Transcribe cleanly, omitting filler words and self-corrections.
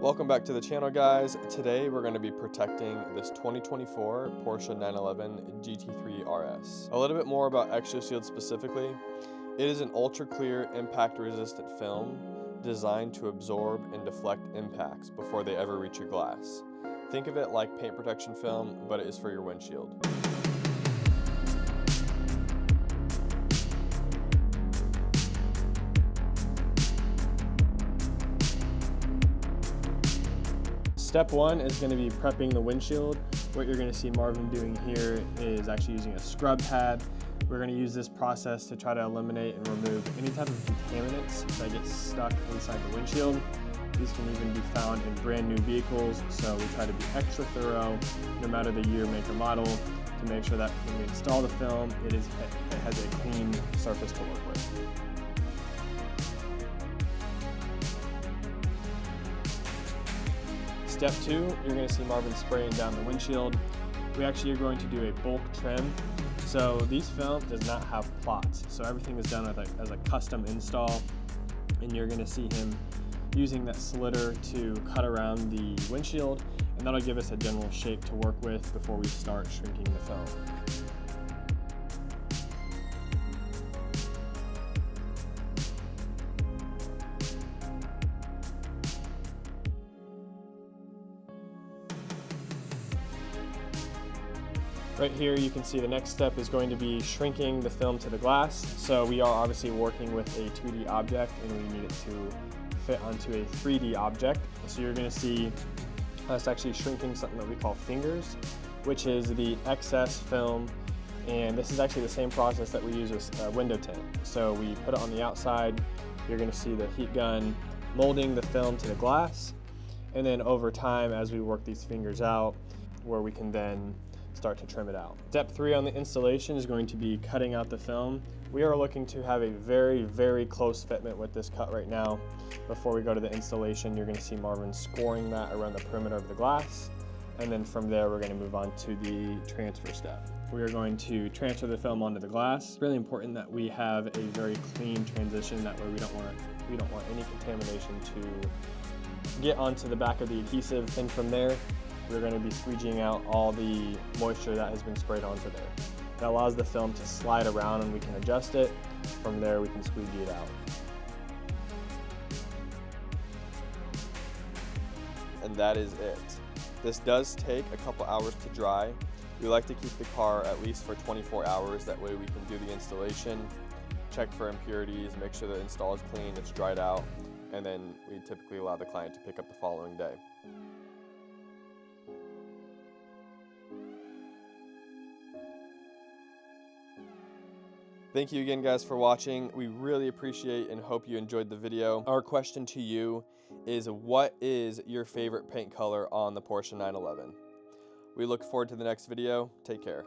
Welcome back to the channel, guys. Today we're going to be protecting this 2024 Porsche 911 GT3 RS. A little bit more about ExoShield specifically. It is an ultra clear impact resistant film designed to absorb and deflect impacts before they ever reach your glass. Think of it like paint protection film, but it is for your windshield. Step one is going to be prepping the windshield. What you're going to see Marvin doing here is actually using a scrub pad. We're going to use this process to try to eliminate and remove any type of contaminants that get stuck inside the windshield. These can even be found in brand new vehicles, so we try to be extra thorough no matter the year, make, or model to make sure that when we install the film, it has a clean surface to work with. Step two, you're going to see Marvin spraying down the windshield. We actually are going to do a bulk trim. So these film does not have plots, so everything is done as a custom install, and you're going to see him using that slitter to cut around the windshield, and that'll give us a general shape to work with before we start shrinking the film. Right here you can see the next step is going to be shrinking the film to the glass. So we are obviously working with a 2D object and we need it to fit onto a 3D object. So you're going to see us actually shrinking something that we call fingers, which is the excess film, and this is actually the same process that we use with window tint. So we put it on the outside, you're going to see the heat gun molding the film to the glass, and then over time as we work these fingers out, where we can then start to trim it out. Step three on the installation is going to be cutting out the film. We are looking to have a very, very close fitment with this cut right now. Before we go to the installation, you're going to see Marvin scoring that around the perimeter of the glass. And then from there, we're going to move on to the transfer step. We are going to transfer the film onto the glass. It's really important that we have a very clean transition. That way we don't want any contamination to get onto the back of the adhesive. And from there, we're going to be squeegeeing out all the moisture that has been sprayed onto there. That allows the film to slide around and we can adjust it. From there we can squeegee it out. And that is it. This does take a couple hours to dry. We like to keep the car at least for 24 hours. That way we can do the installation, check for impurities, make sure the install is clean, it's dried out, and then we typically allow the client to pick up the following day. Thank you again, guys, for watching. We really appreciate and hope you enjoyed the video. Our question to you is, what is your favorite paint color on the Porsche 911? We look forward to the next video. Take care.